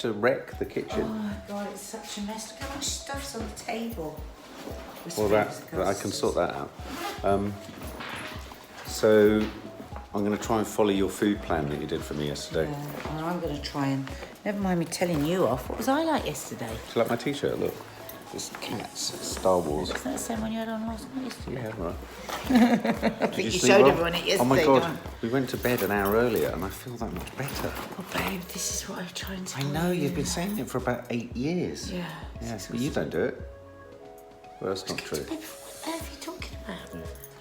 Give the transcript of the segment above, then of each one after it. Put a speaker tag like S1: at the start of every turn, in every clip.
S1: to wreck the kitchen.
S2: Oh my God, it's such a mess. Look how much stuff's on the table.
S1: Well, I can sort that out. So I'm going to try and follow your food plan that you did for me yesterday.
S2: Yeah, well, I'm going to try and... Never mind me telling you off. What was I like yesterday?
S1: Do you like my t-shirt? Look. It's Cats, Star Wars.
S2: Isn't that the same one you had on last night yesterday?
S1: Yeah, right.
S2: I think you showed everyone it yesterday.
S1: Oh my God, we went to bed an hour earlier and I feel that much better.
S2: Oh babe, this is what I'm trying to do.
S1: I know, you've been saying it for about 8 years.
S2: Yeah.
S1: Yeah, but you don't do it. Well, that's not true.
S2: Babe, what are you talking about?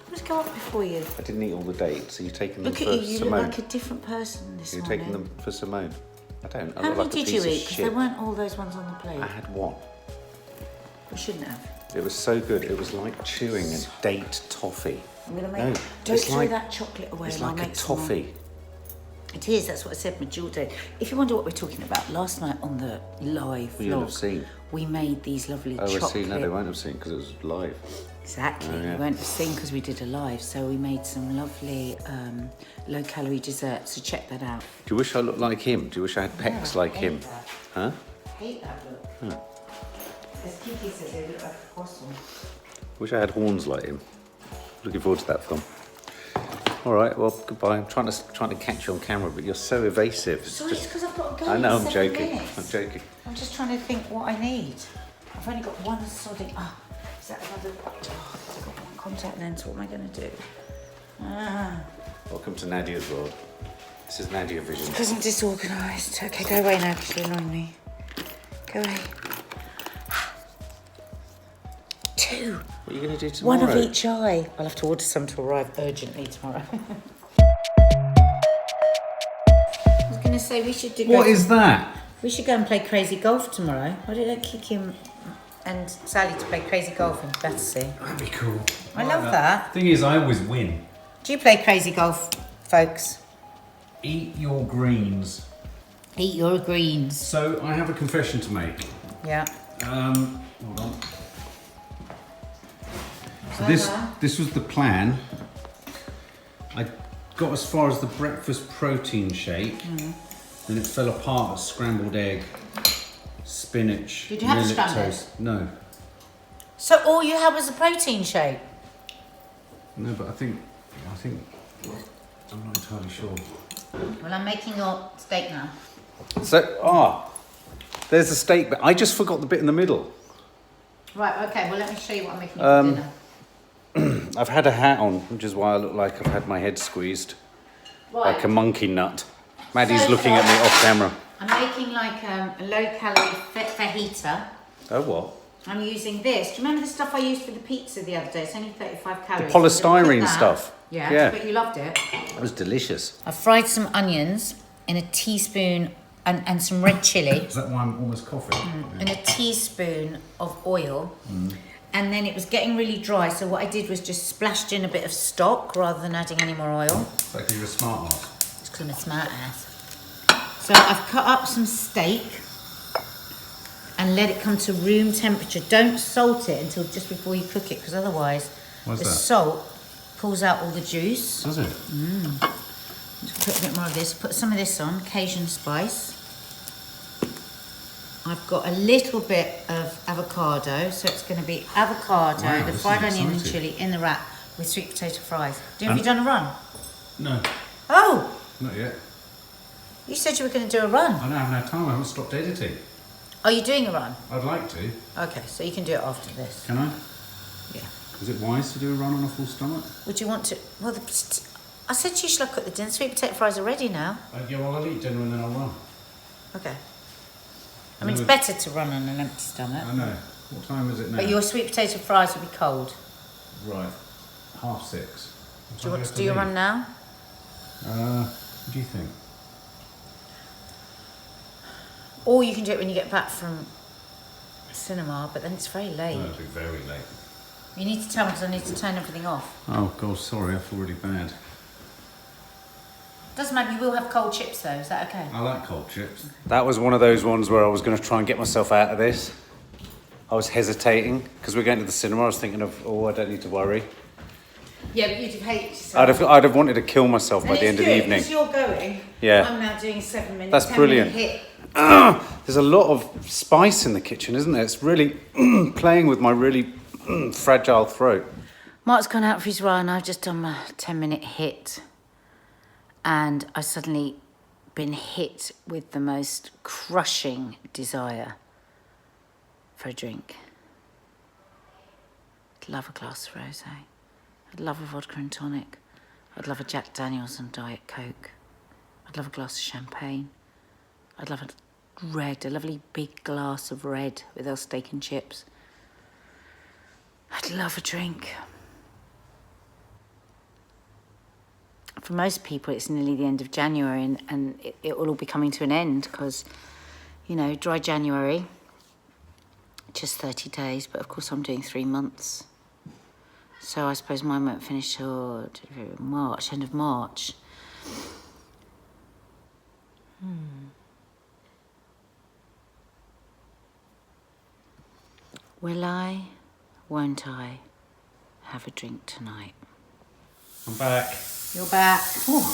S2: I was go up before you.
S1: I didn't eat all the dates, so you're taking them
S2: Look
S1: for
S2: at you, you
S1: Simone.
S2: look like a different person this
S1: You're
S2: morning.
S1: taking them for Simone. I don't. I
S2: How
S1: look
S2: many
S1: like a
S2: did you
S1: piece of
S2: eat? Because
S1: shit.
S2: there weren't all those ones on the plate.
S1: I had one.
S2: We shouldn't have.
S1: It was so good. It was like chewing a date toffee.
S2: I'm going to make...
S1: No,
S2: don't
S1: it's
S2: throw
S1: like,
S2: that chocolate away.
S1: It's
S2: and I'll
S1: like a
S2: make some more.
S1: toffee.
S2: It is, that's what I said, my jewel day. If you wonder what we're talking about, last night on the live vlog,
S1: You'll have seen.
S2: we made these lovely chocolate...
S1: I see. No, they won't have seen because it was live.
S2: Exactly,
S1: Oh, yeah.
S2: we won't have seen because we did a live, so we made some lovely low-calorie desserts, so check that out.
S1: Do you wish I looked like him? Do you wish I had pecs like him?
S2: That.
S1: Huh?
S2: I hate that look. As Kiki says, they look like a possum.
S1: Wish I had horns like him. Looking forward to that film. All right, well, goodbye. I'm trying to catch you on camera, but you're so evasive. It's
S2: Sorry, it's because I've got to go
S1: I know,
S2: in
S1: I'm
S2: 7
S1: joking.
S2: minutes.
S1: I'm joking.
S2: I'm just trying to think what I need. I've only got one sodding... Ah, is that another... Oh, I've got one contact lens. What am I going to do? Ah.
S1: Welcome to Nadia's world. This is Nadia Vision.
S2: Because I'm disorganised. Okay, go away now because you're annoying me. Go away. 2.
S1: What are you going to do tomorrow?
S2: One of each eye. I'll have to order some to arrive urgently tomorrow. I was going to say we should do...
S1: What is that?
S2: We should go and play crazy golf tomorrow. Why don't I kick him and Sally to play crazy golf in Battersea?
S3: That'd be cool.
S2: I love that.
S3: Thing is, I always win.
S2: Do you play crazy golf, folks?
S3: Eat your greens.
S2: Eat your greens.
S3: So I have a confession to make.
S2: Yeah.
S3: Hold on. So this was the plan. I got as far as the breakfast protein shake, then it fell apart at scrambled egg, spinach,
S2: Did you have
S3: millet
S2: scrambled?
S3: toast. No,
S2: So all you had was a protein shake?
S3: no, but I think I'm not entirely sure.
S2: Well, I'm making your steak now.
S1: So, there's the steak bit. I just forgot the bit in the middle.
S2: Right, okay, well let me show you what I'm making for dinner.
S1: I've had a hat on, which is why I look like I've had my head squeezed.
S2: Right.
S1: Like a monkey nut. Maddie's
S2: So
S1: looking at me off camera.
S2: I'm making like a low-calorie fajita.
S1: Oh, what?
S2: I'm using this. Do you remember the stuff I used for the pizza the other day? It's only 35 calories.
S1: polystyrene
S2: So I'm gonna put that-
S1: stuff.
S2: Yeah,
S1: Yeah.
S2: but you loved it.
S1: That was delicious.
S2: I fried some onions in a teaspoon and some red chilli
S3: Is that why I'm almost coughing?
S2: in a teaspoon of oil. And then it was getting really dry, so what I did was just splashed in a bit of stock rather than adding any more oil.
S3: It's like you're a smart ass.
S2: It's because I'm a smart ass. So I've cut up some steak and let it come to room temperature. Don't salt it until just before you cook it, because otherwise
S3: Why's
S2: the
S3: that?
S2: salt pulls out all the juice.
S3: Does it?
S2: Just put a bit more of this. Put some of this on, Cajun spice. I've got a little bit of avocado, so it's going to be avocado,
S3: Wow,
S2: the
S3: this
S2: fried
S3: is
S2: onion and
S3: exciting.
S2: chilli in the wrap with sweet potato fries. Have you done a run?
S3: No,
S2: Oh,
S3: not yet.
S2: you said you were going to do a run.
S3: I don't have no time. I haven't stopped editing.
S2: Are you doing a run?
S3: I'd like to.
S2: Okay, so you can do it after this.
S3: Can I?
S2: Yeah.
S3: Is it wise to do a run on a full stomach?
S2: Would you want to? Well, I said you should look at the dinner. Sweet potato fries are ready now.
S3: Yeah, well, I'll eat dinner and then I'll run.
S2: Okay. I mean, it's better to run on an empty stomach.
S3: I know. What time is it now?
S2: But your sweet potato fries will be cold.
S3: Right. 5:30.
S2: Do you want to do your run now?
S3: What do you think?
S2: Or you can do it when you get back from cinema, but then it's very late.
S3: No, it'll be very late.
S2: You need to tell me because I need to turn everything off.
S3: Oh, God, sorry. I feel really bad.
S2: Doesn't matter, you will have cold chips though, is that okay?
S3: I like cold chips.
S1: That was one of those ones where I was going to try and get myself out of this. I was hesitating because we're going to the cinema. I was thinking of, I don't need to worry.
S2: Yeah, but you'd have hated yourself.
S1: I'd have wanted to kill myself by the end of the evening.
S2: Because you're going,
S1: Yeah.
S2: I'm now doing 7 minutes.
S1: That's
S2: 10
S1: brilliant.
S2: minute hit.
S1: There's a lot of spice in the kitchen, isn't there? It's really playing with my really fragile throat.
S2: Mark's gone out for his run. I've just done my 10-minute hit. And I've suddenly been hit with the most crushing desire for a drink. I'd love a glass of rosé. I'd love a vodka and tonic. I'd love a Jack Daniels and Diet Coke. I'd love a glass of champagne. I'd love a lovely big glass of red with our steak and chips. I'd love a drink. For most people, it's nearly the end of January and it will all be coming to an end because, you know, dry January, just 30 days, but of course I'm doing 3 months. So I suppose mine won't finish till March, end of March. Will I, won't I, have a drink tonight?
S3: I'm back.
S2: You're back. Ooh,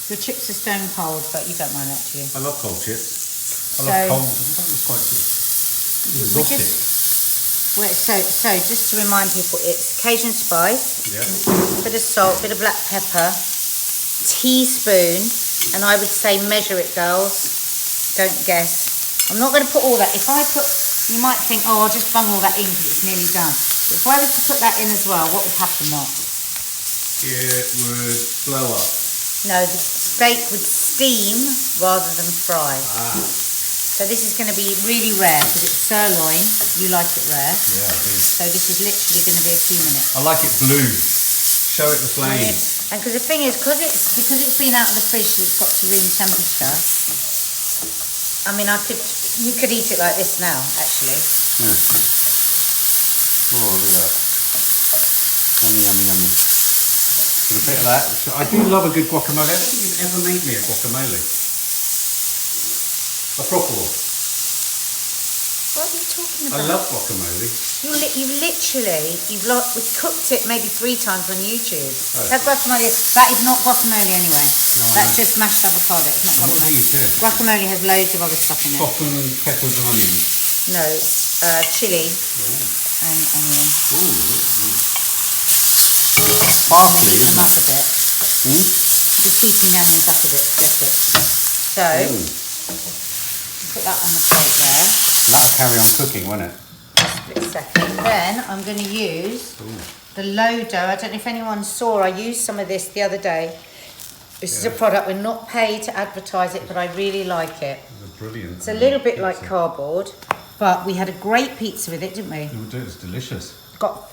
S2: your chips are stone cold, but you don't mind that, do you?
S3: I love cold chips. I love cold. That was quite exotic.
S2: So just to remind people, it's Cajun spice,
S3: Yeah.
S2: bit of salt, bit of black pepper, teaspoon, and I would say measure it, girls. Don't guess. I'm not going to put all that. If I put, you might think, oh, I'll just bung all that in because it's nearly done. If I was to put that in as well, what would happen, Mark?
S3: It would blow up.
S2: No, the steak would steam rather than fry. So this is going to be really rare because it's sirloin. You like it rare.
S3: Yeah, I do.
S2: So this is literally going to be a few minutes.
S3: I like it blue. Show it the flame.
S2: And because the thing is, because it's been out of the fridge, so it's got to room temperature. I mean, you could eat it like this now, actually.
S3: Yeah. Oh, look at that. Yummy, yummy, yummy. With a bit of that. I do love a good guacamole. I don't think you've ever made me a guacamole. A proper one.
S2: What are you talking about?
S3: I love guacamole.
S2: We've cooked it maybe 3 times on YouTube.
S3: Oh.
S2: That guacamole, that is not guacamole anyway.
S3: No,
S2: That's just mashed avocado. It's not
S3: What do
S2: guacamole.
S3: you say?
S2: Guacamole has loads of other stuff in it.
S3: Softened peppers and onions.
S2: No, chili
S3: Oh.
S2: and onion.
S3: Ooh. Sparkly, isn't
S2: Up
S3: it?
S2: a bit. Just heating the onions up a bit. So, put that on the plate there.
S3: That'll carry on cooking, won't it?
S2: Just a second. Then I'm going to use the Lodo. I don't know if anyone saw, I used some of this the other day. This is a product, we're not paid to advertise it, but I really like it.
S3: It's brilliant.
S2: It's a little bit like cardboard, but we had a great pizza with it, didn't we?
S3: It was delicious.
S2: Got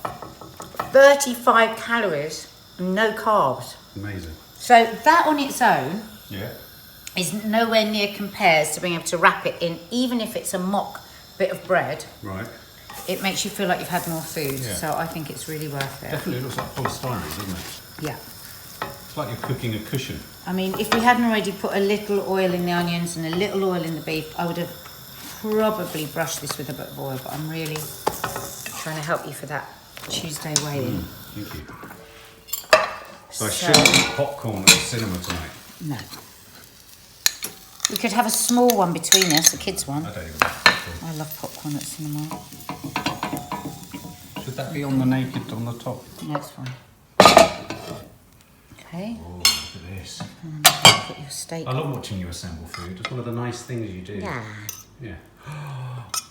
S2: 35 calories and no carbs.
S3: Amazing.
S2: So that on its own
S3: Yeah.
S2: is nowhere near compares to being able to wrap it in, even if it's a mock bit of bread.
S3: Right.
S2: It makes you feel like you've had more food.
S3: Yeah.
S2: So I think it's really worth it.
S3: Definitely looks like polystyrene, doesn't it?
S2: Yeah.
S3: It's like you're cooking a cushion.
S2: I mean, if we hadn't already put a little oil in the onions and a little oil in the beef, I would have probably brushed this with a bit of oil, but I'm really trying to help you for that Tuesday weigh-in.
S3: Thank you. So I shouldn't eat popcorn at the cinema tonight.
S2: No. We could have a small one between us, the kids one.
S3: I don't even like popcorn.
S2: I love popcorn at cinema.
S3: Should that be on the naked on the top?
S2: Next one. Okay.
S3: Oh, look at this.
S2: And put your steak.
S3: I love watching you assemble food. It's one of the nice things you do.
S2: Yeah.
S3: Yeah.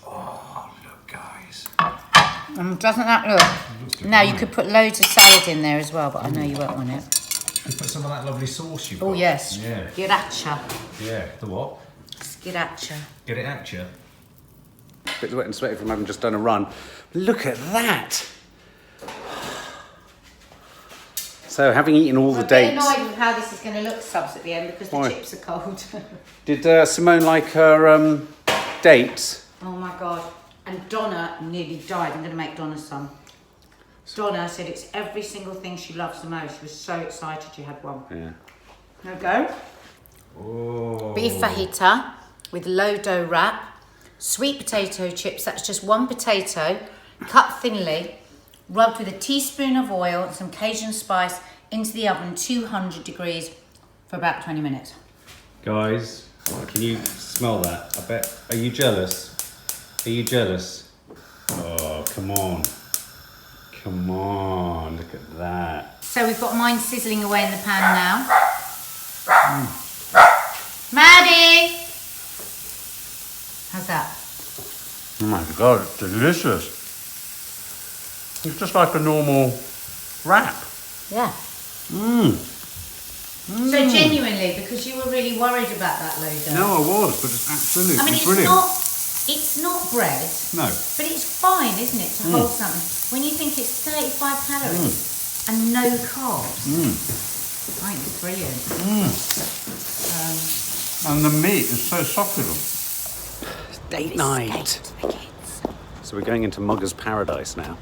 S3: Oh, look, guys.
S2: Doesn't that look? Now you could put loads of salad in there as well, but I know you won't want it.
S3: Should we put some of that lovely sauce you've got?
S2: Oh yes.
S3: Yeah.
S2: Sriracha.
S3: Yeah. The what?
S2: Sriracha.
S3: Get it at you.
S1: Bit wet and sweaty from having just done a run. Look at that. So, having eaten all the
S2: I'm a bit
S1: dates,
S2: annoyed with how this is going to look, subs, at the end because the
S1: Why?
S2: chips are cold.
S1: did Simone like her dates?
S2: Oh my god. And Donna nearly died. I'm going to make Donna some. Donna said it's every single thing she loves the most. She was so excited she had one.
S1: Yeah.
S2: There we go.
S3: Oh.
S2: Beef fajita with low dough wrap. Sweet potato chips. That's just one potato cut thinly, rubbed with a teaspoon of oil and some Cajun spice into the oven, 200 degrees for about 20 minutes.
S3: Guys, Can you smell that? I bet. Are you jealous? Are you jealous? Oh, come on. Come on, look at that.
S2: So we've got mine sizzling away in the pan now. Maddie! How's that?
S3: Oh my God, it's delicious. It's just like a normal wrap.
S2: Yeah. So genuinely, because you were really worried about that loader.
S3: No, I was, but it's absolutely brilliant.
S2: It's not bread.
S3: No.
S2: But it's fine, isn't it, to hold something. When you think it's 35 calories and no carbs. I think it's brilliant.
S3: And the meat is so succulent.
S1: Date night. So we're going into Mugger's Paradise now,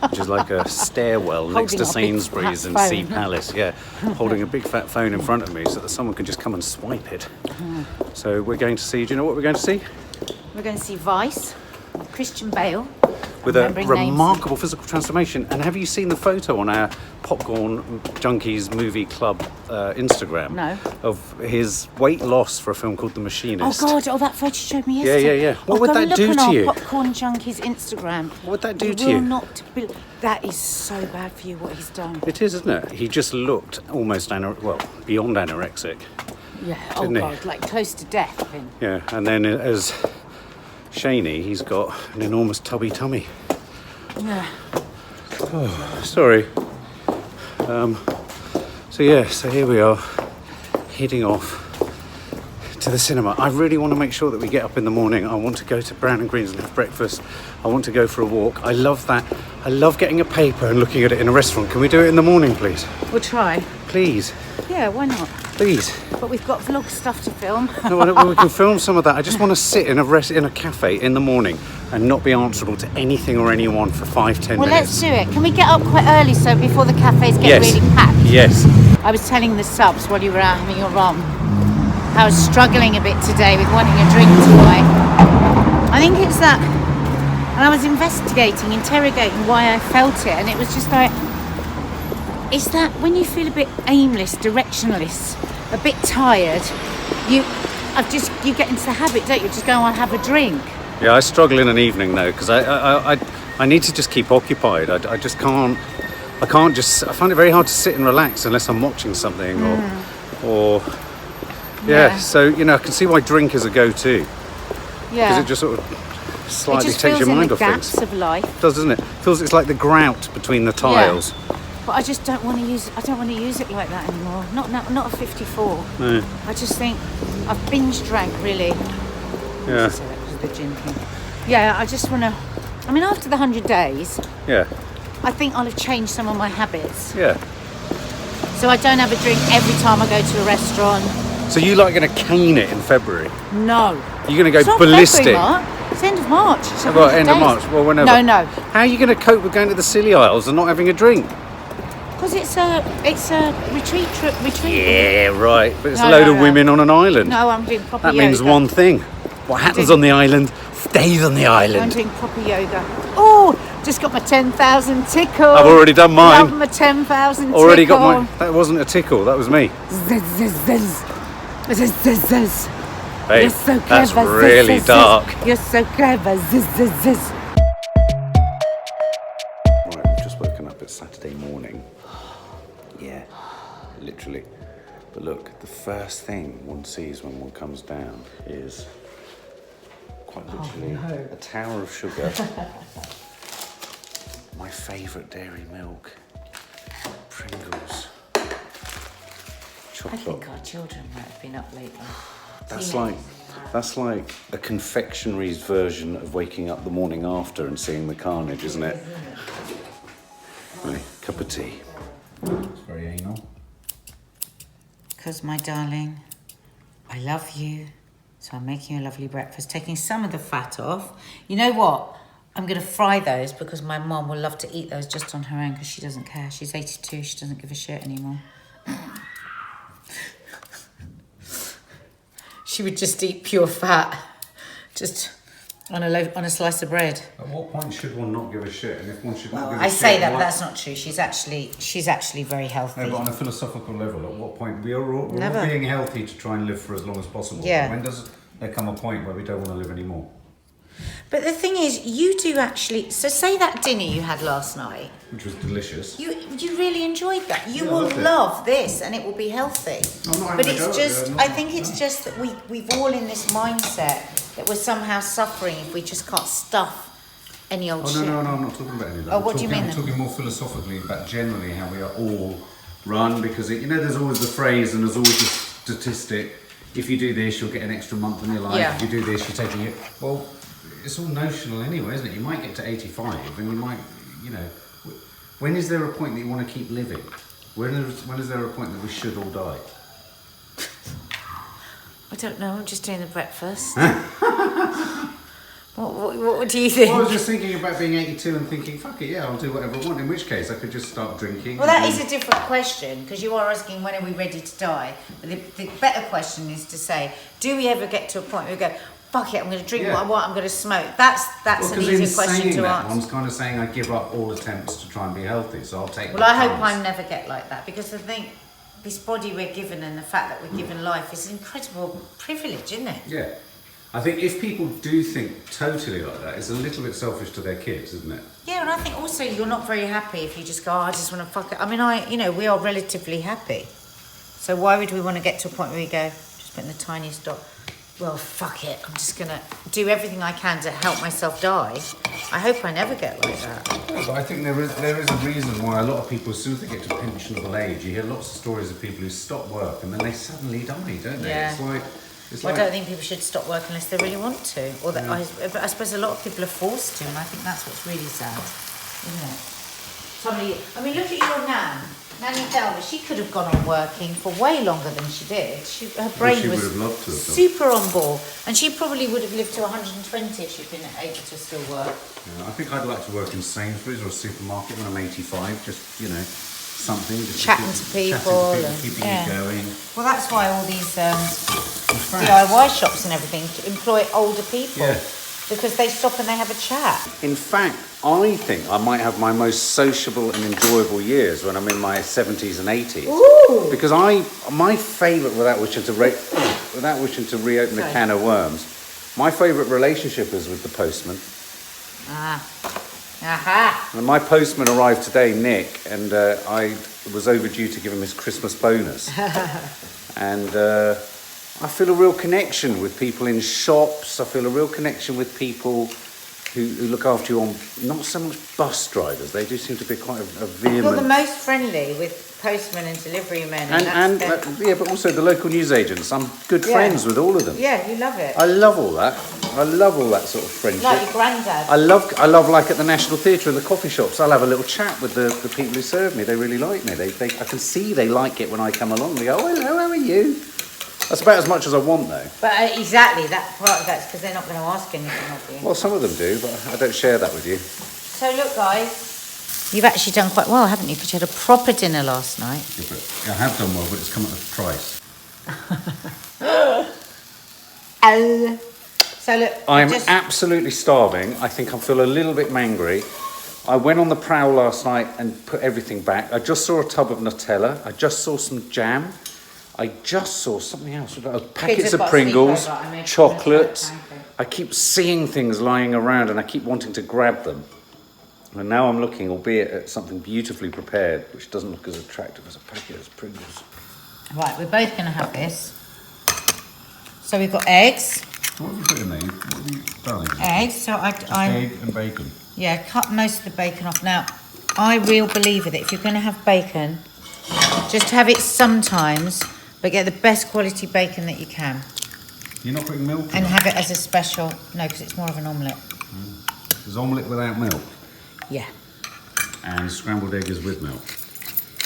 S1: which is like a stairwell next to Sainsbury's and Sea Palace. Yeah, holding a big fat phone in front of me so that someone can just come and swipe it. So we're going to see, do you know what we're going to see?
S2: We're going to see Vice, Christian Bale.
S1: With a remarkable physical transformation. And have you seen the photo on our Popcorn Junkies Movie Club Instagram?
S2: No.
S1: Of his weight loss for a film called The Machinist.
S2: Oh God, that photo you showed me yesterday.
S1: Yeah. What would that do to you?
S2: Popcorn Junkies Instagram.
S1: What would that do to you?
S2: That is so bad for you, what he's done.
S1: It is, isn't it? He just looked almost, beyond anorexic.
S2: Yeah,
S1: Didn't
S2: God,
S1: he?
S2: like close to death.
S1: Yeah, and then as Shaney, he's got an enormous tubby tummy.
S2: Yeah.
S1: Oh, sorry. So here we are, heading off to the cinema. I really want to make sure that we get up in the morning. I want to go to Brown and Greens and have breakfast. I want to go for a walk. I love that. I love getting a paper and looking at it in a restaurant. Can we do it in the morning, please?
S2: We'll try.
S1: Please.
S2: Yeah, why not?
S1: Please.
S2: But we've got vlog stuff to film.
S1: No, we can film some of that. I just want to sit in a cafe in the morning and not be answerable to anything or anyone for 5-10
S2: Well,
S1: minutes.
S2: let's do it. Can we get up quite early so before the cafes get really packed?
S1: Yes.
S2: I was telling the subs while you were out having your rum, I was struggling a bit today with wanting a drink tonight. I think it's that, and I was interrogating why I felt it, and it was just like, it's that when you feel a bit aimless, directionless, a bit tired, you get into the habit, don't you? Just go and have a drink.
S1: Yeah, I struggle in an evening though, because I need to just keep occupied. I just can't. I find it very hard to sit and relax unless I'm watching something or. Yeah. So I can see why drink is a go-to.
S2: Yeah.
S1: Because it just sort of slightly takes your mind off things.
S2: It just fills in the gaps of life.
S1: It does, doesn't it? It's like the grout between the tiles.
S2: Yeah. But I just don't want to use. I don't want to use it like that anymore. Not at 54.
S1: No.
S2: I just think I've binge drank really.
S1: Yeah.
S2: The gin thing. Yeah. I just want to. I mean, after the 100 days.
S1: Yeah.
S2: I think I'll have changed some of my habits.
S1: Yeah.
S2: So I don't have a drink every time I go to a restaurant.
S1: So you like going to cane it in February?
S2: No.
S1: You're going to go
S2: It's not
S1: ballistic?
S2: February, Mark. It's end of March. It's
S1: End of March? Well, whenever.
S2: No.
S1: How are you going to cope with going to the Scilly Isles and not having a drink?
S2: Because it's a retreat trip.
S1: Yeah, right. But it's a load of women on an island.
S2: No, I'm doing proper yoga.
S1: That means one thing. What happens on the island stays on the
S2: I'm
S1: island.
S2: doing proper yoga. Oh, just got my 10,000 tickle.
S1: I've already done mine.
S2: Love my 10,000 tickle.
S1: Already got mine. That wasn't a tickle. That was me. Hey,
S2: You're so clever.
S1: that's really dark.
S2: You're so clever.
S1: Right, we've just woken up. It's Saturday morning. Yeah, literally. But look, the first thing one sees when one comes down is quite literally a tower of sugar. My favourite dairy milk. Pringles. Chocolate.
S2: I think our children might have been up lately.
S1: That's like a confectionary's version of waking up the morning after and seeing the carnage, isn't it? Right, cup of tea. It's very anal.
S2: Because, my darling, I love you, so I'm making you a lovely breakfast, taking some of the fat off. You know what? I'm going to fry those because my mom will love to eat those just on her own because she doesn't care. She's 82, she doesn't give a shit anymore. She would just eat pure fat. Just On a slice of bread.
S3: At what point should one not give a shit? And if one should not give a
S2: I
S3: shit...
S2: say that, but that's not true. She's actually very healthy.
S3: No, but on a philosophical level, at what point... We're all being healthy to try and live for as long as possible.
S2: Yeah.
S3: When does there come a point where we don't want to live anymore?
S2: But the thing is, you do actually... So say that dinner you had last night.
S3: Which was delicious.
S2: You really enjoyed that. You will love this and it will be healthy. But it's just... I think it's just that we've all in this mindset that we're somehow suffering if we just can't stuff any old shit.
S3: No, I'm not talking about any of that.
S2: Oh, what do you mean?
S3: I'm talking more philosophically about generally how we are all run, because there's always the phrase and there's always the statistic, if you do this, you'll get an extra month in your life.
S2: Yeah.
S3: If you do this, you're taking it. Well, it's all notional anyway, isn't it? You might get to 85 and you might, when is there a point that you want to keep living? When is there a point that we should all die?
S2: I don't know, I'm just doing the breakfast. What do you think?
S3: Well, I was just thinking about being 82 and thinking, fuck it, yeah, I'll do whatever I want, in which case I could just start drinking.
S2: Well, that is a different question, because you are asking when are we ready to die. But the better question is to say, do we ever get to a point where we go, fuck it, I'm going to drink what I want, I'm going to smoke. That's an easier question to answer.
S3: One's kind of saying I give up all attempts to try and be healthy, so I'll take.
S2: Well, I hope I never get like that, because I think this body we're given and the fact that we're given life is an incredible privilege, isn't it?
S3: Yeah. I think if people do think totally like that, it's a little bit selfish to their kids, isn't it?
S2: Yeah, and I think also you're not very happy if you just go, I just want to fuck it. I mean, we are relatively happy. So why would we want to get to a point where we go, just putting the tiniest dot, well, fuck it, I'm just going to do everything I can to help myself die. I hope I never get like that.
S3: Yeah, but I think there is a reason why a lot of people, as soon as they get to pensionable age, you hear lots of stories of people who stop work and then they suddenly die, don't they?
S2: Yeah.
S3: It's
S2: I don't think people should stop work unless they really want to. Or that I suppose a lot of people are forced to, and I think that's what's really sad, isn't it? Look at your nan. Nanny Delva, she could have gone on working for way longer than she did. Her brain was super on board, and she probably would have lived to 120 if she'd been able to still work.
S3: Yeah, I think I'd like to work in Sainsbury's or a supermarket when I'm 85, just, something. Just
S2: chatting to people
S3: keeping you going.
S2: Well, that's why all these DIY shops and everything employ older people.
S3: Yeah.
S2: Because they stop and they have a chat.
S1: In fact, I think I might have my most sociable and enjoyable years when I'm in my 70s and 80s.
S2: Ooh.
S1: Because my favourite, without wishing to reopen the can of worms, my favourite relationship is with the postman.
S2: Aha.
S1: And my postman arrived today, Nick, and I was overdue to give him his Christmas bonus. And I feel a real connection with people in shops. I feel a real connection with people who look after you on, not so much bus drivers. They do seem to be quite a vehement...
S2: You're the most friendly with postmen and delivery men.
S1: But also the local newsagents. I'm good friends with all of them.
S2: Yeah, you love it.
S1: I love all that. I love all that sort of friendship.
S2: Like your granddad.
S1: I love like at the National Theatre and the coffee shops, I'll have a little chat with the people who serve me. They really like me. I can see they like it when I come along. They go, oh, hello, how are you? That's about as much as I want, though.
S2: But exactly, that part of that's because they're not going to ask anything of you.
S1: Well, some of them do, but I don't share that with you.
S2: So look, guys, you've actually done quite well, haven't you? Because you had a proper dinner last night.
S3: Yeah, but I have done well, but it's come at a price.
S2: So look,
S1: I'm absolutely starving. I think I feel a little bit mangry. I went on the prowl last night and put everything back. I just saw a tub of Nutella. I just saw some jam. I just saw something else. Packets of Pringles, chocolate. I keep seeing things lying around and I keep wanting to grab them. And now I'm looking, albeit at something beautifully prepared, which doesn't look as attractive as a packet of Pringles.
S2: Right, we're both going to have this. So we've got eggs.
S3: What have you put in there? What have you done?
S2: Eggs. So
S3: egg and bacon.
S2: Yeah, cut most of the bacon off. Now, I real believer that if you're going to have bacon, just have it sometimes, but get the best quality bacon that you can.
S3: You're not putting milk in
S2: and have it as a special. No, because it's more of an omelette.
S3: Is omelette without milk?
S2: Yeah.
S3: And scrambled egg is with milk?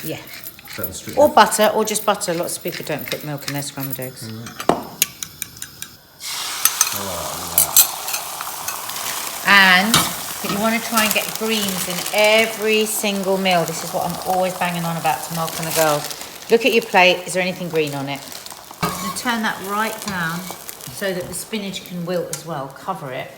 S2: Yeah.
S3: Is that the strict
S2: or butter, or just butter. Lots of people don't put milk in their scrambled eggs. And but you want to try and get greens in every single meal. This is what I'm always banging on about to Mark and the girls. Look at your plate. Is there anything green on it? And turn that right down so that the spinach can wilt as well. Cover it.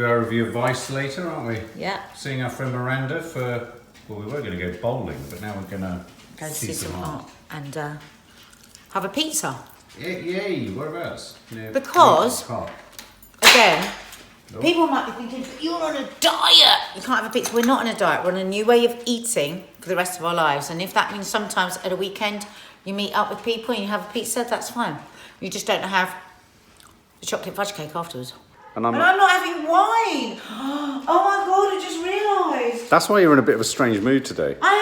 S3: do our review of Vice later, aren't we?
S2: Yeah.
S3: Seeing our friend Miranda for, well, we were going to go bowling, but now we're going to
S2: Go see some art and have a pizza.
S3: Yay, whereabouts?
S2: Because, again,
S3: Nope.
S2: people might be thinking, you're on a diet. You can't have a pizza. We're not on a diet. We're on a new way of eating for the rest of our lives. And if that means sometimes at a weekend you meet up with people and you have a pizza, that's fine. You just don't have the chocolate fudge cake afterwards.
S1: And I'm
S2: not having wine. Oh my God, I just realised.
S1: That's why you're in a bit of a strange mood today.
S2: I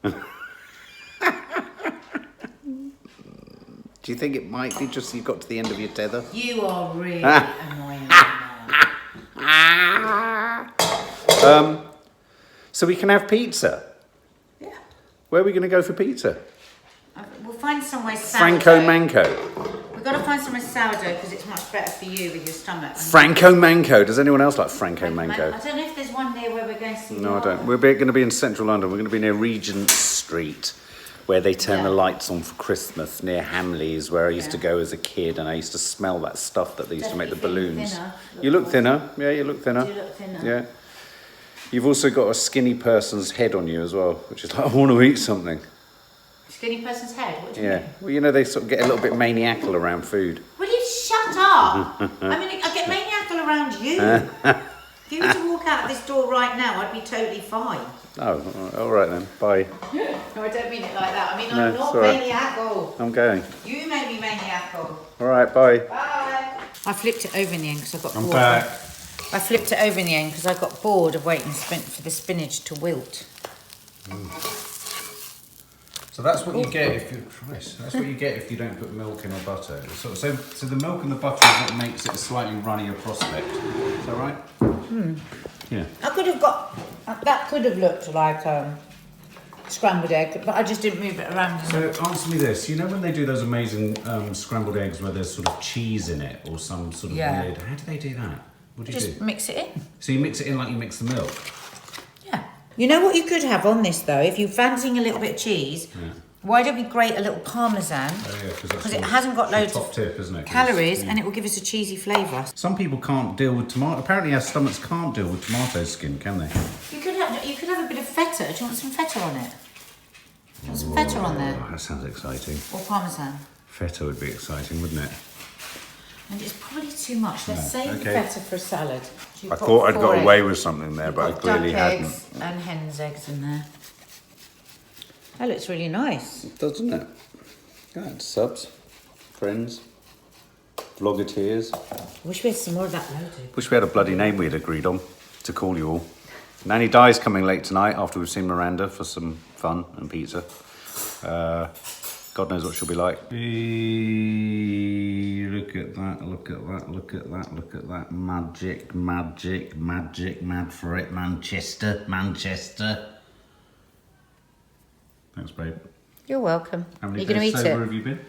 S2: haven't...
S1: Do you think it might be just you got to the end of your tether?
S2: You are really annoying.
S1: So we can have pizza.
S2: Yeah.
S1: Where are we going to go for pizza?
S2: We'll find somewhere sourdough.
S1: Franco Manco.
S2: We've got to find somewhere sourdough because it's much better for you with your stomach.
S1: Franco Manco. Does anyone else like Franco
S2: I
S1: Manco?
S2: don't know if there's one near where we're going to see.
S1: No, I don't. We're going to be in central London. We're going to be near Regent Street, where they turn the lights on for Christmas, near Hamleys, where I used to go as a kid, and I used to smell that stuff that they used to make the balloons. You look thinner. Yeah, you look thinner.
S2: You look thinner.
S1: Yeah. You've also got a skinny person's head on you as well, which is like, I want to eat something.
S2: Skinny person's head? What do you
S1: Yeah.
S2: mean?
S1: Well, you know, they sort of get a little bit maniacal around food.
S2: Will you shut up? I mean, I get maniacal around you. If you were to walk out of this door right now, I'd be totally fine.
S1: Oh, all right then. Bye.
S2: No, I don't mean it like that. I mean,
S1: No,
S2: I'm not
S1: it's all right.
S2: maniacal.
S1: I'm going.
S2: You made me maniacal.
S1: All right, bye.
S2: Bye. I flipped it over in the end because I got bored.
S3: I'm back.
S2: I flipped it over in the end because I got bored of waiting for the spinach to wilt.
S3: So that's what you get if you That's what you get if you don't put milk in or butter. So the milk and the butter is what makes it a slightly runnier prospect. Is that right? Yeah.
S2: I could have got... That could have looked like scrambled egg, but I just didn't move it around.
S3: So answer me this. You know when they do those amazing scrambled eggs where there's sort of cheese in it or some sort of weird... How do they do that? What do you
S2: Just
S3: do?
S2: mix it in.
S3: So you mix it in like you mix the milk?
S2: Yeah. You know what you could have on this though, if you're fancying a little bit of cheese, why don't we grate a little parmesan?
S3: Oh yeah,
S2: Because it hasn't got loads
S3: top
S2: of
S3: tip, isn't it?
S2: calories and it will give us a cheesy flavour.
S3: Some people can't deal with tomato. Apparently, our stomachs can't deal with tomato skin, can they?
S2: You could have a bit of feta. Do you want some feta on it? Do you want some feta on there?
S3: Oh, that sounds exciting.
S2: Or parmesan?
S3: Feta would be exciting, wouldn't it?
S2: And it's probably too much. Let's save the
S3: okay.
S2: feta for a salad.
S1: I thought I'd got away with something there, but I clearly hadn't.
S2: Eggs and hen's eggs in there. That looks really nice.
S1: Doesn't it? Good. Subs, friends, vlogateers.
S2: Wish we had some more of that loaded.
S1: Wish we had a bloody name we had agreed on to call you all. Nanny Di's coming late tonight after we've seen Miranda for some fun and pizza. God knows what she'll be like.
S3: Hey, look at that, look at that, look at that, look at that. Magic, magic, magic, mad for it. Manchester, Manchester. Thanks, babe.
S2: You're welcome.
S3: How
S2: Are
S3: many
S2: you going to
S3: days
S2: eat
S3: sober
S2: it?
S3: have you been?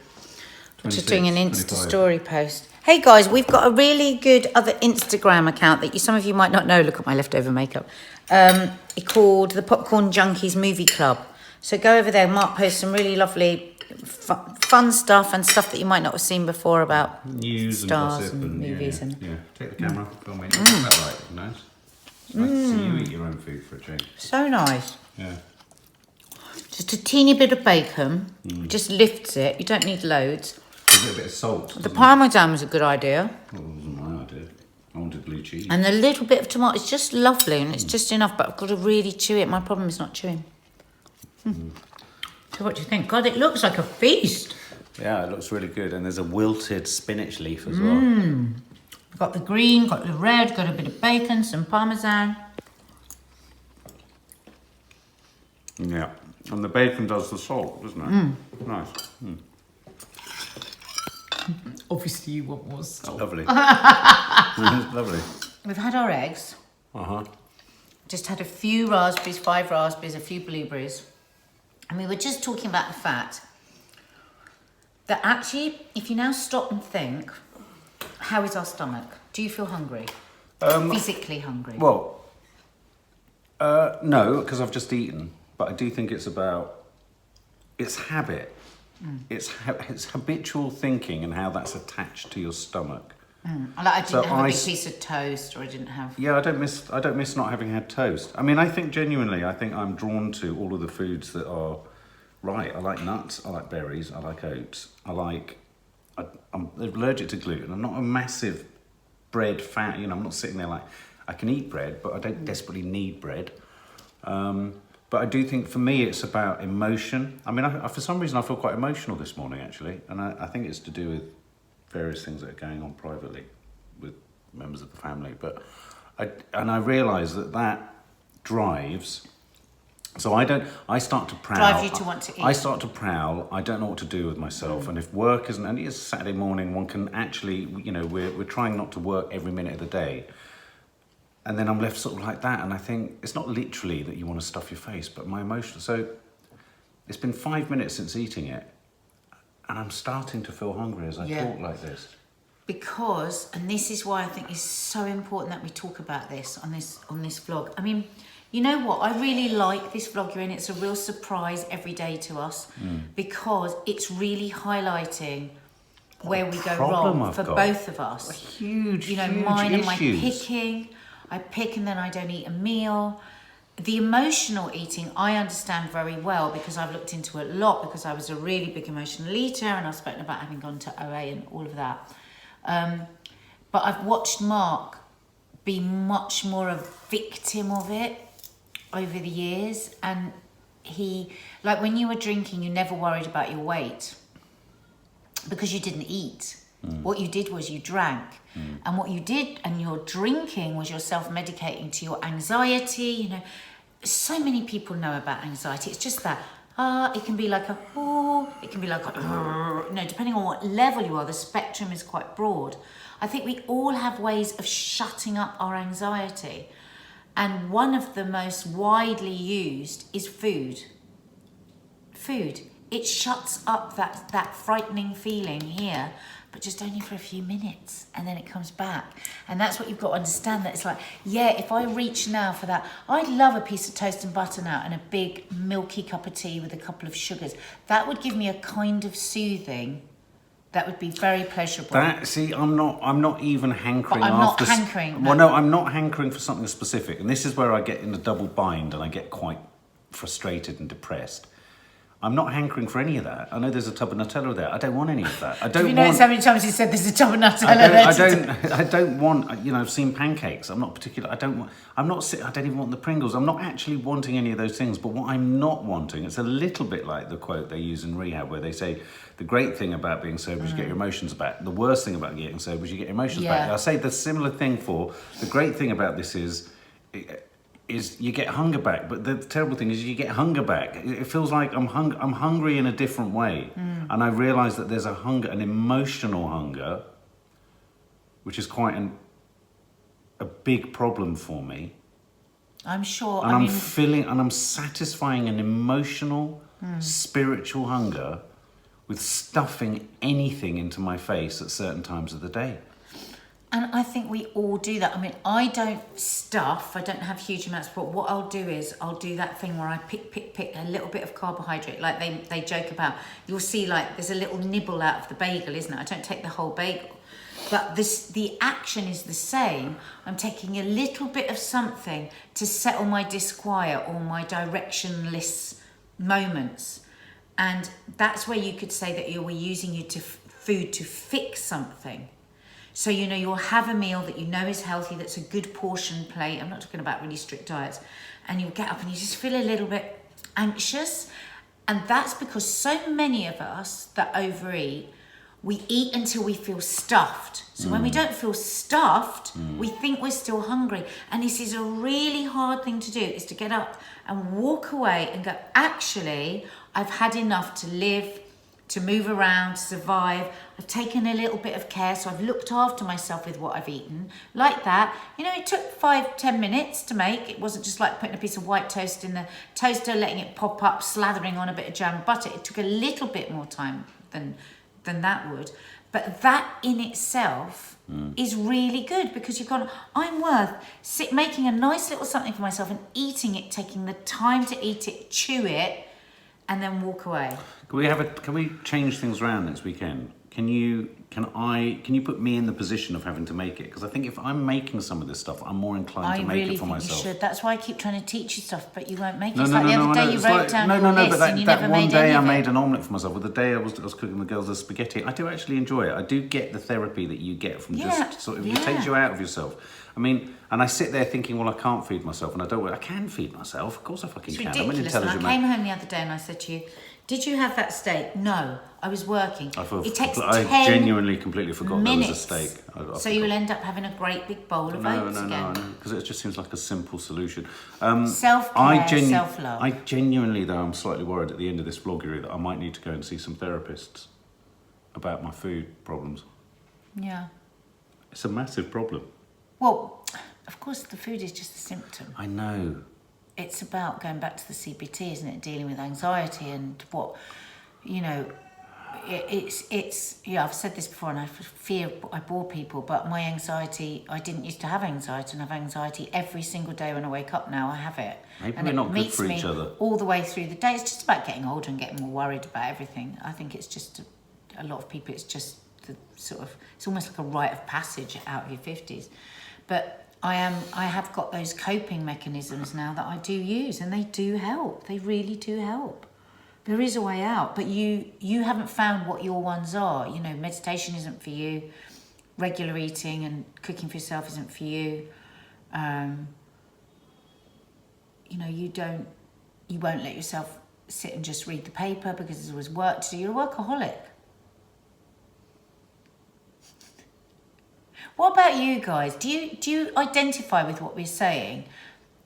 S2: Just doing an
S3: 26,
S2: Insta
S3: 25.
S2: story post. Hey guys, we've got a really good other Instagram account that some of you might not know. Look at my leftover makeup. It's called the Popcorn Junkies Movie Club. So go over there. Mark posts some really lovely fun stuff and stuff that you might not have seen before about
S3: News
S2: stars
S3: and gossip
S2: and movies
S3: yeah,
S2: and
S3: yeah. Take the camera, film it. What's that like? Nice. It's nice to see you eat your own food for a change.
S2: so nice.
S3: Yeah.
S2: Just a teeny bit of bacon, just lifts it. You don't need loads.
S3: Give it a bit of salt.
S2: The parmesan was a good idea.
S3: Well, it wasn't my idea. I wanted blue cheese.
S2: And a little bit of tomato. It's just lovely and it's just enough, but I've got to really chew it. My problem is not chewing. So what do you think? God, it looks like a feast.
S1: Yeah, it looks really good. And there's a wilted spinach leaf as well.
S2: Got the green, got the red, got a bit of bacon, some parmesan.
S1: Yeah. And the bacon does the salt, doesn't it? Nice.
S2: Obviously you want more salt.
S1: Lovely. It's lovely.
S2: We've had our eggs. Just had a few raspberries, 5 raspberries, a few blueberries. And we were just talking about the fact that actually, if you now stop and think, how is our stomach? Do you feel hungry? Physically hungry?
S1: Well, no, because I've just eaten. But I do think it's about, it's habit. It's habitual thinking and how that's attached to your stomach.
S2: I didn't have a big piece of toast, or I didn't have.
S3: Yeah, I don't miss not having had toast. I mean, I think I'm drawn to all of the foods that are right. I like nuts. I like berries. I like oats. I'm allergic to gluten. I'm not a massive bread fan. You know, I'm not sitting there like I can eat bread, but I don't desperately need bread. But I do think for me it's about emotion. I mean, for some reason I feel quite emotional this morning actually, and I think it's to do with various things that are going on privately with members of the family. But I realise that drives. So I start to prowl.
S2: Drive you to want to eat.
S3: I start to prowl. I don't know what to do with myself. And if work isn't, and it's Saturday morning, one can actually, you know, we're trying not to work every minute of the day. And then I'm left sort of like that. And I think it's not literally that you want to stuff your face, but my emotion. So it's been 5 minutes since eating it. And I'm starting to feel hungry as I talk like this.
S2: Because, and this is why I think it's so important that we talk about this on this vlog. I mean, you know what? I really like this vlog you're in. It's a real surprise every day to us because it's really highlighting where we go wrong for both of us.
S3: Huge,
S2: you know,
S3: huge
S2: mine and my
S3: issues.
S2: picking. I pick and then I don't eat a meal. The emotional eating, I understand very well because I've looked into it a lot because I was a really big emotional eater and I've spoken about having gone to OA and all of that. But I've watched Mark be much more a victim of it over the years. And he, like when you were drinking, you never worried about your weight because you didn't eat. What you did was you drank. And what you did and your drinking was you're self-medicating to your anxiety. You know, so many people know about anxiety. It's just that, it can be like a, it can be like a, you know, depending on what level you are, the spectrum is quite broad. I think we all have ways of shutting up our anxiety. And one of the most widely used is food. Food. It shuts up that frightening feeling here, but just only for a few minutes, and then it comes back. And that's what you've got to understand, that it's like, yeah, if I reach now for that, I'd love a piece of toast and butter now and a big milky cup of tea with a couple of sugars. That would give me a kind of soothing that would be very pleasurable.
S3: I'm not even hankering
S2: but I'm
S3: after...
S2: not hankering.
S3: Well, no, I'm not hankering for something specific. And this is where I get in a double bind and I get quite frustrated and depressed. I'm not hankering for any of that. I know there's a tub of Nutella there. I don't want any of that. I don't
S2: you know
S3: want...
S2: how many times you said there's a tub of Nutella there?
S3: I don't want, you know, I've seen pancakes. I'm not particular. I don't even want the Pringles. I'm not actually wanting any of those things. But what I'm not wanting, it's a little bit like the quote they use in rehab where they say, the great thing about being sober is you get your emotions back. The worst thing about getting sober is you get your emotions back. I'll say the similar thing for, the great thing about this is you get hunger back, but the terrible thing is you get hunger back. It feels like I'm hungry in a different way. And I realise that there's an emotional hunger, which is quite a big problem for me.
S2: I'm sure.
S3: And I'm satisfying an emotional, spiritual hunger with stuffing anything into my face at certain times of the day.
S2: And I think we all do that. I mean, I don't stuff, I don't have huge amounts, but what I'll do is I'll do that thing where I pick a little bit of carbohydrate. Like they joke about, you'll see like there's a little nibble out of the bagel, isn't it? I don't take the whole bagel. But the action is the same. I'm taking a little bit of something to settle my disquiet or my directionless moments. And that's where you could say that you're using food to fix something. So, you know, you'll have a meal that you know is healthy, that's a good portion plate. I'm not talking about really strict diets. And you'll get up and you just feel a little bit anxious. And that's because so many of us that overeat, we eat until we feel stuffed. So when we don't feel stuffed, we think we're still hungry. And this is a really hard thing to do, is to get up and walk away and go, actually, I've had enough to live, to move around, to survive. I've taken a little bit of care, so I've looked after myself with what I've eaten. Like that. You know, it took 5-10 minutes to make. It wasn't just like putting a piece of white toast in the toaster, letting it pop up, slathering on a bit of jam and butter. It took a little bit more time than that would. But that in itself is really good, because you've gone, I'm worth making a nice little something for myself and eating it, taking the time to eat it, chew it, and then walk away.
S3: Can we change things around next weekend?
S1: can you put me in the position of having to make it? Because I think if I'm making some of this stuff, I'm more inclined to make it for myself.
S2: You should. That's why I keep trying to teach you stuff, but you won't make it.
S1: No,
S2: It's
S1: no,
S2: like
S1: no,
S2: the other day you wrote down your list and you never made any of it.
S1: That one day I made an omelette for myself. Well, the day I was cooking the girls the spaghetti, I do actually enjoy it. I do get the therapy that you get from just sort of, it takes you out of yourself. I mean, and I sit there thinking, well, I can't feed myself, and I can feed myself. Of course I fucking can. I'm an intelligent man.
S2: I came home the other day and I said to you, did you have that steak? No, I was working.
S1: I genuinely completely forgot there was a steak.
S2: So you'll end up having a great big bowl of oats again.
S1: No, because it just seems like a simple solution.
S2: Self-care, self-love.
S1: I genuinely, though, I'm slightly worried at the end of this vloggery that I might need to go and see some therapists about my food problems.
S2: Yeah.
S1: It's a massive problem.
S2: Well, of course, the food is just a symptom.
S1: I know.
S2: It's about going back to the CBT, isn't it? Dealing with anxiety and what, you know, it's yeah, I've said this before and I fear I bore people, but my anxiety, I didn't used to have anxiety, and have anxiety every single day when I wake up. Now I have it.
S1: Maybe
S2: and
S1: we're
S2: it
S1: not good
S2: meets
S1: for
S2: me
S1: each other.
S2: all the way through the day. It's just about getting older and getting more worried about everything. I think it's just a lot of people, it's just the sort of, it's almost like a rite of passage out of your 50s. But I have got those coping mechanisms now that I do use, and they do help. They really do help. There is a way out, but you haven't found what your ones are. You know, meditation isn't for you. Regular eating and cooking for yourself isn't for you. You know, you won't let yourself sit and just read the paper because there's always work to do. You're a workaholic. What about you guys? Do you identify with what we're saying?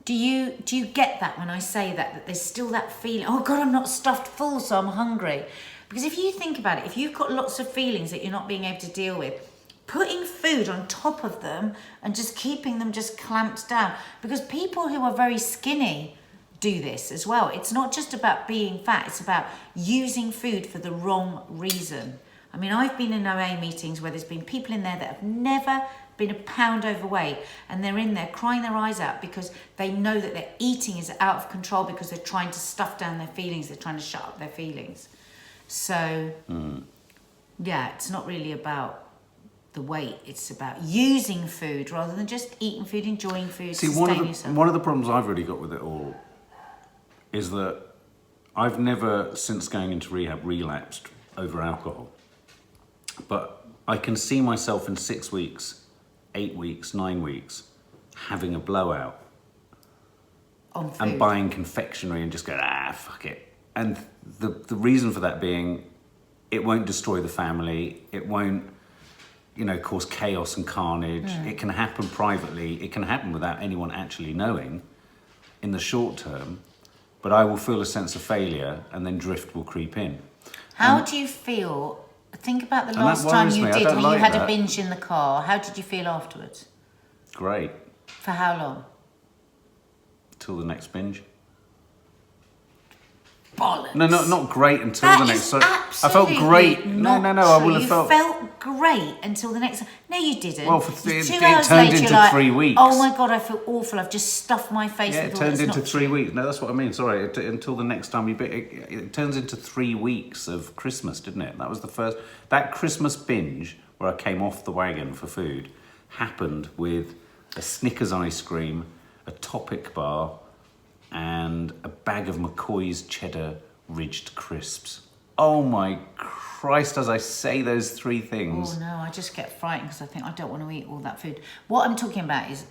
S2: Do you get that when I say that there's still that feeling, oh God, I'm not stuffed full, so I'm hungry? Because if you think about it, if you've got lots of feelings that you're not being able to deal with, putting food on top of them and just keeping them just clamped down, because people who are very skinny do this as well. It's not just about being fat, it's about using food for the wrong reason. I mean, I've been in OA meetings where there's been people in there that have never been a pound overweight, and they're in there crying their eyes out because they know that their eating is out of control because they're trying to stuff down their feelings, they're trying to shut up their feelings. So, yeah, it's not really about the weight, it's about using food rather than just eating food, enjoying food, sustaining yourself.
S1: One of the problems I've really got with it all is that I've never, since going into rehab, relapsed over alcohol. But I can see myself in 6 weeks, 8 weeks, 9 weeks, having a blowout
S2: on food.
S1: And buying confectionery and just go, fuck it. And the reason for that being, it won't destroy the family. It won't, you know, cause chaos and carnage. It can happen privately. It can happen without anyone actually knowing in the short term. But I will feel a sense of failure, and then drift will creep in.
S2: How do you feel? Think about the last time you did, when you had a binge in the car. How did you feel afterwards?
S1: Great.
S2: For how long?
S1: Till the next binge.
S2: Bollocks.
S1: No, not great until
S2: that
S1: the next.
S2: So
S1: I felt great. No. I would have felt.
S2: You felt great until the next. No, you didn't.
S1: Well, it turned into 3 weeks.
S2: Oh my God, I feel awful. I've just stuffed my face.
S1: Yeah,
S2: with
S1: it turned into 3 weeks. No, that's what I mean. Sorry, until the next time it turns into 3 weeks of Christmas, didn't it? That was the first. That Christmas binge where I came off the wagon for food happened with a Snickers ice cream, a Topic bar, and a bag of McCoy's cheddar ridged crisps. Oh my Christ, as I say those 3 things.
S2: Oh no, I just get frightened because I think I don't want to eat all that food. What I'm talking about is,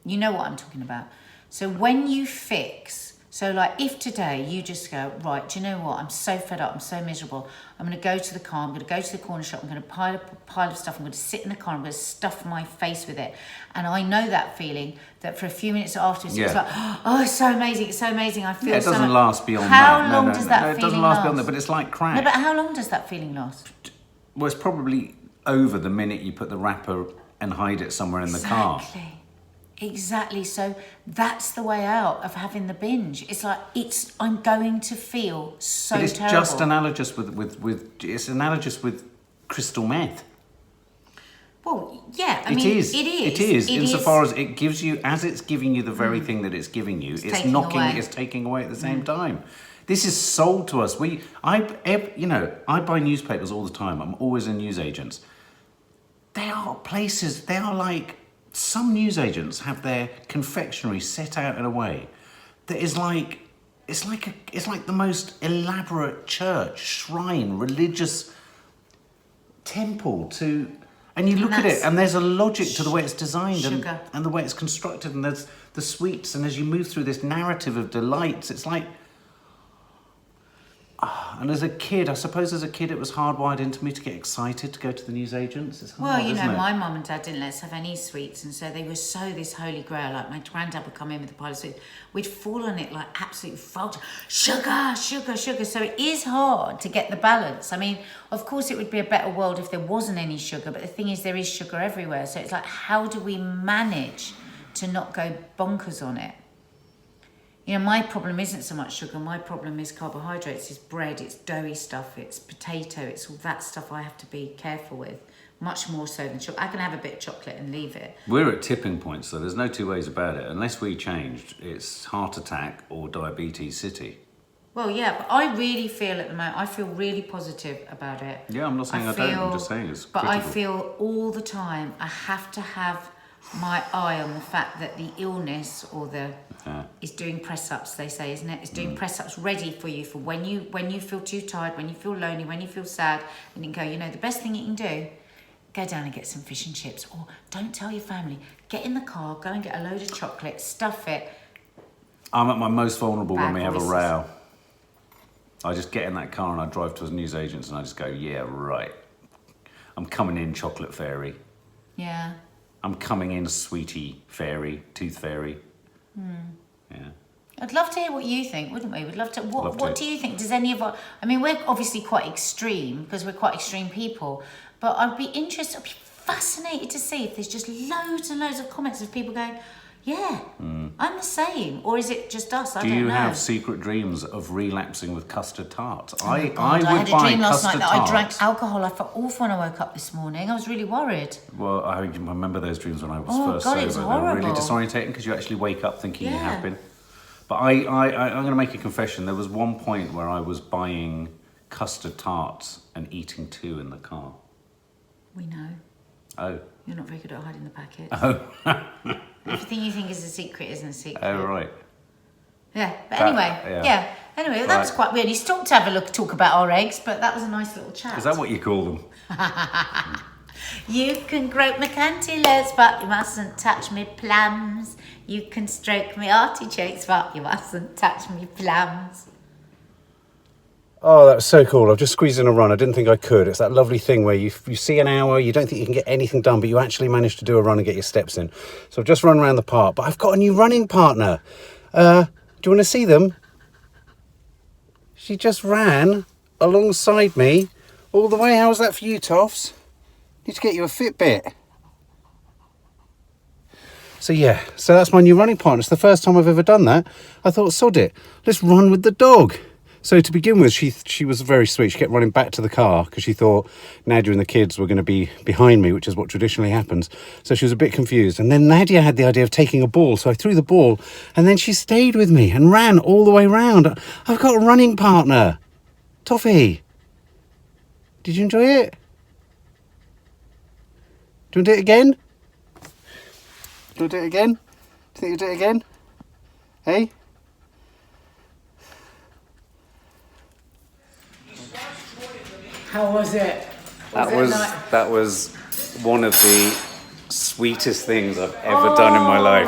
S2: you know what I'm talking about. So when you fix, so like if today you just go, right, do you know what? I'm so fed up, I'm so miserable. I'm going to go to the car, I'm going to go to the corner shop, I'm going to pile up a pile of stuff, I'm going to sit in the car, I'm going to stuff my face with it. And I know that feeling that for a few minutes afterwards, it's like, oh, it's so amazing, I feel
S1: it doesn't last beyond
S2: how
S1: that.
S2: How long does that feeling last?
S1: It doesn't last beyond that, but it's like crack.
S2: No, but how long does that feeling last?
S1: Well, it's probably over the minute you put the wrapper and hide it somewhere in the car.
S2: Exactly. So that's the way out of having the binge. It's like I'm going to feel so terrible.
S1: It's just analogous it's analogous with crystal meth.
S2: Well, yeah,
S1: It is. Insofar as it gives you, as it's giving you the very thing that it's giving you, it's taking away at the same time. This is sold to us. I buy newspapers all the time. I'm always in newsagents. They are places, they are like, some newsagents have their confectionery set out in a way that is like, it's like the most elaborate church, shrine, religious temple to, and you look at it and there's a logic to the way it's designed and the way it's constructed, and there's the sweets, and as you move through this narrative of delights, it's like, and as a kid, I suppose as a kid it was hardwired into me to get excited to go to the newsagents. It's hard,
S2: well,
S1: isn't it?
S2: my mum and dad didn't let us have any sweets, and so they were so this holy grail. Like my granddad would come in with a pile of sweets, we'd fall on it like absolute fault. Sugar, sugar, sugar. So it is hard to get the balance. I mean, of course it would be a better world if there wasn't any sugar, but the thing is there is sugar everywhere. So it's like, how do we manage to not go bonkers on it? My problem isn't so much sugar. My problem is carbohydrates. It's bread, it's doughy stuff, it's potato, it's all that stuff I have to be careful with, much more so than sugar. I can have a bit of chocolate and leave it.
S1: We're at tipping points, so there's no two ways about it. Unless we changed, it's heart attack or diabetes city.
S2: Well, yeah, but I really feel at the moment, I feel really positive about it.
S1: Yeah, I'm not saying I don't, I'm just saying it's critical.
S2: But I feel all the time I have to have my eye on the fact that the illness or the is doing press-ups, they say, isn't it? It's doing press-ups ready for you for when you feel too tired, when you feel lonely, when you feel sad, and you can go, the best thing you can do, go down and get some fish and chips, or don't tell your family, get in the car, go and get a load of chocolate, stuff it.
S1: I'm at my most vulnerable when we have a row. I just get in that car and I drive to a newsagents and I just go, yeah, right. I'm coming in, chocolate fairy.
S2: Yeah. I'm
S1: coming in, sweetie fairy, tooth fairy. Yeah.
S2: I'd love to hear what you think, wouldn't we? We'd love to. What do you think? Does any of our... I mean, we're obviously quite extreme because we're quite extreme people, but I'd be interested, I'd be fascinated to see if there's just loads and loads of comments of people going, yeah, I'm the same. Or is it just us? I don't know.
S1: Do you have secret dreams of relapsing with custard tarts? I would
S2: I had a
S1: buy
S2: dream last night
S1: custard
S2: that
S1: tarts.
S2: I drank alcohol. I felt awful when I woke up this morning. I was really worried.
S1: Well, I remember those dreams when I was first sober.
S2: It was
S1: They were
S2: horrible.
S1: really disorientating because you actually wake up thinking you have been. But I'm going to make a confession. There was one point where I was buying custard tarts and eating 2 in the car.
S2: We know.
S1: Oh.
S2: You're not very good at hiding the packets.
S1: Oh.
S2: Everything you think is a secret isn't a secret.
S1: Oh, right.
S2: Yeah, but anyway, Anyway, that was quite weird. He stopped to have a talk about our eggs, but that was a nice little chat.
S1: Is that what you call them?
S2: You can grope my cantaloups, but you mustn't touch me plums. You can stroke me artichokes, but you mustn't touch me plums.
S3: Oh, that was so cool. I've just squeezed in a run. I didn't think I could. It's that lovely thing where you see an hour, you don't think you can get anything done, but you actually manage to do a run and get your steps in. So I've just run around the park, but I've got a new running partner. Do you want to see them? She just ran alongside me all the way. How was that for you, Toffs? Need to get you a Fitbit. So yeah, so that's my new running partner. It's the first time I've ever done that. I thought, sod it, let's run with the dog. So to begin with, she was very sweet. She kept running back to the car because she thought Nadia and the kids were going to be behind me, which is what traditionally happens. So she was a bit confused. And then Nadia had the idea of taking a ball. So I threw the ball and then she stayed with me and ran all the way round. I've got a running partner. Toffee. Did you enjoy it? Do you want to do it again? Do you want to do it again? Do you think you'll do it again? Hey?
S2: How was it?
S1: That was one of the sweetest things I've ever done in my life.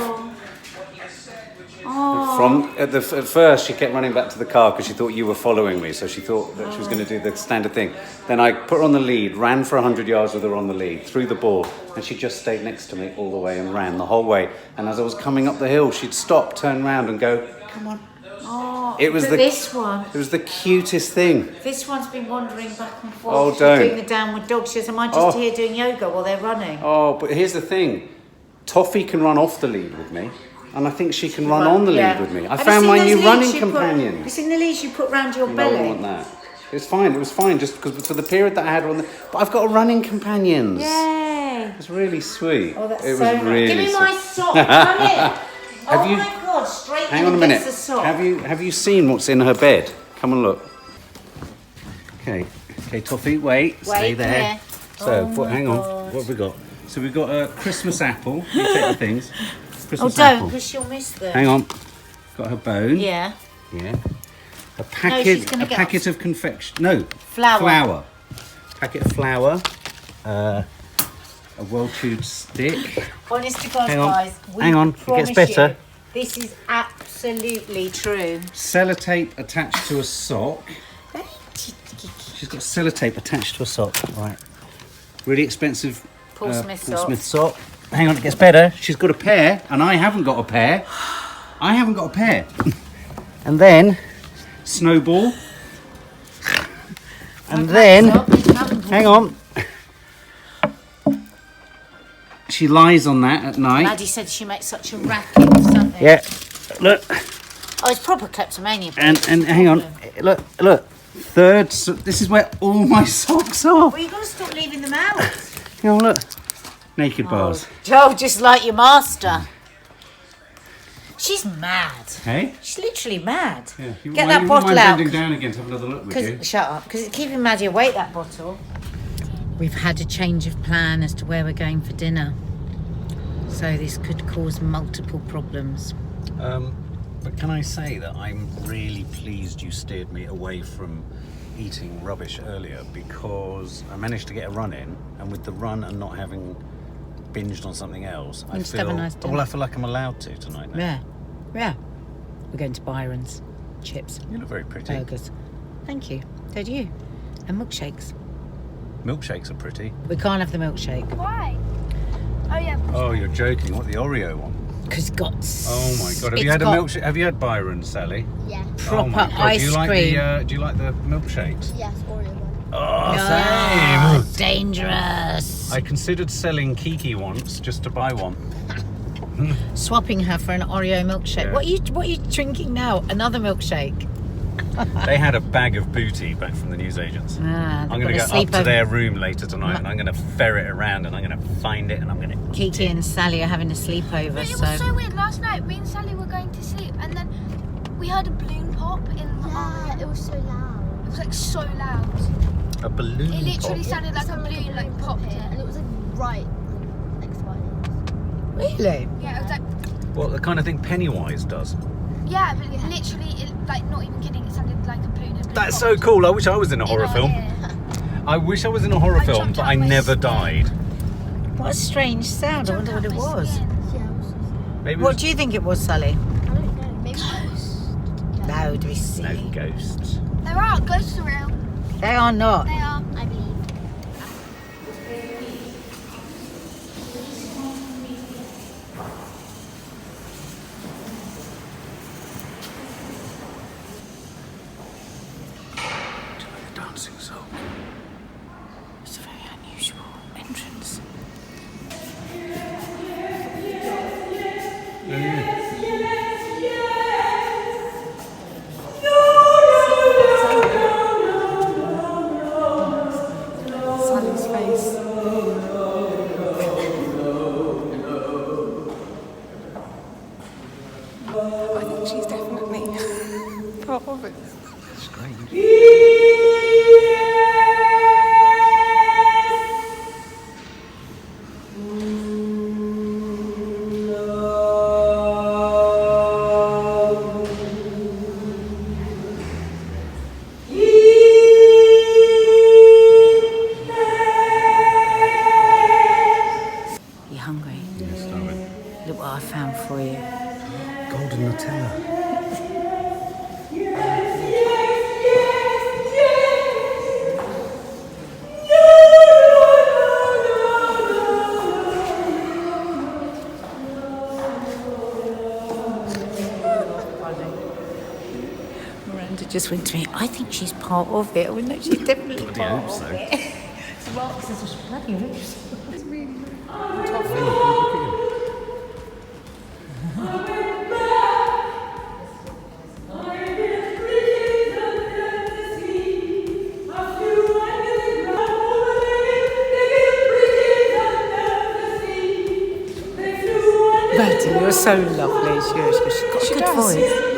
S1: At first, she kept running back to the car because she thought you were following me, so she thought that she was going to do the standard thing. Then I put her on the lead, ran for 100 yards with her on the lead, threw the ball, and she just stayed next to me all the way and ran the whole way. And as I was coming up the hill, she'd stop, turn around, and go, "Come on."
S2: This one.
S1: It was the cutest thing.
S2: This one's been wandering back and forth.
S1: Oh,
S2: She's
S1: don't.
S2: doing the downward dog. She says, am I just here doing yoga while they're running?
S1: Oh, but here's the thing. Toffee can run off the lead with me, and I think she can run on the lead with me. I found my new running companion.
S2: Have you seen the leash you put round your belly?
S1: I don't want that. It's fine. It was fine just because for the period that I had her on the... But I've got a running companions.
S2: Yay.
S1: It's really sweet.
S2: Oh, that's
S1: it
S2: so
S1: was
S2: nice.
S1: really
S2: Give me
S1: sweet.
S2: my sock. Come in.
S1: Have you...
S2: My God, straight
S1: Hang
S2: in
S1: on a minute.
S2: against the sock.
S1: Have you seen what's in her bed? Come and look. Okay, Toffee, wait, stay there.
S2: Here.
S1: So, hang on, what have we got? So we've got a Christmas apple. You take the things. Christmas
S2: don't,
S1: apple.
S2: because she'll miss them.
S1: Hang on. Got her bone.
S2: Yeah.
S1: Yeah. A
S2: she's
S1: packet,
S2: gonna
S1: a
S2: get
S1: packet of confection. No.
S2: Flour.
S1: Packet of flour. A well-chewed stick.
S2: Honest to God,
S1: Hang on.
S2: guys.
S1: Hang on. It gets
S2: promise
S1: better.
S2: you, this is absolutely true.
S1: Sellotape attached to a sock. She's got sellotape attached to a sock. Right. Really expensive
S2: Paul Smith
S1: sock. Hang on, it gets better. She's got a pair, and I haven't got a pair. And then Snowball. And then, hang on. She lies on that at night.
S2: Maddie said she makes such a racket or something.
S1: Yeah. Look.
S2: Oh, it's proper kleptomania.
S1: And hang on. Look. Third. So this is where all my socks are.
S2: Well, you've got to stop leaving them out.
S1: Hang on, look. Naked bars.
S2: Joe, just like your master. She's mad.
S1: Hey?
S2: She's literally mad.
S1: Yeah.
S2: Get that bottle out.
S1: Bending down again to have another look with you.
S2: Shut up, because it's keeping Maddie awake, that bottle. We've had a change of plan as to where we're going for dinner. So this could cause multiple problems.
S1: But can I say that I'm really pleased you steered me away from eating rubbish earlier, because I managed to get a run in, and with the run and not having binged on something else, I feel like I'm allowed to tonight now.
S2: Yeah. We're going to Byron's. Chips.
S1: You look very pretty.
S2: Burgers. Thank you. So do you. And milkshakes.
S1: Milkshakes are pretty.
S2: We can't have the milkshake.
S4: Why? Oh yeah.
S1: Oh, you're joking. What, the Oreo one?
S2: Because it's got...
S1: Oh my God. Have you had a milkshake? Have you had Byron's, Sally?
S4: Yeah.
S2: Proper
S1: oh my God.
S2: ice cream.
S1: Do you like the milkshakes?
S4: Yes, Oreo one.
S1: Oh, same.
S2: Dangerous.
S1: I considered selling Kiki once just to buy one.
S2: Swapping her for an Oreo milkshake.
S1: Yeah.
S2: What are you drinking now? Another milkshake?
S1: They had a bag of booty back from the newsagents.
S2: Ah,
S1: I'm going to go up to their room later tonight, and I'm going to ferret around, and I'm going to find it, and I'm going to
S2: Kiki and Sally are having a sleepover.
S4: But it was so weird. Last night, me and Sally were going to sleep, and then we heard a balloon pop in the
S5: Yeah, it was so loud.
S4: It was like so loud.
S1: a balloon.
S4: It literally
S1: pop.
S4: sounded like a balloon like popped
S5: here, and
S4: it.
S5: it was like right next to it.
S2: Really?
S4: Yeah, it was like
S1: Well, the kind of thing Pennywise does.
S4: yeah, but literally, like not even kidding, it sounded like a balloon. Had been
S1: That's
S4: popped
S1: so cool. I wish I was in a
S4: in
S1: horror
S4: our
S1: film.
S4: ear.
S1: I wish I was in a horror
S4: I
S1: film,
S4: jumped
S1: but
S4: out
S1: I
S4: my
S1: never
S4: skin.
S1: died.
S2: What a strange sound. I wonder what it was.
S5: Yeah, it was.
S1: Maybe
S2: What do you think it was, Sally?
S5: I don't know. Maybe ghost.
S2: No, do we see?
S1: no ghosts.
S4: There are ghosts are real.
S2: They are not.
S4: They are.
S5: I believe.
S1: The dancing soul.
S2: It's a very unusual entrance.
S6: Sally's face. I think she's definitely part of it.
S1: Strange.
S2: You hungry?
S1: Yes, darling.
S2: Look what I found for you.
S1: Golden Nutella.
S2: Miranda just went to me. I think she's part of it. Well, no, she's definitely
S1: Bloody
S2: part
S1: hope
S2: of
S1: so.
S2: it. So Mark says, "Well, she bloody hopes." Betty, you're so lovely. She's got a good voice.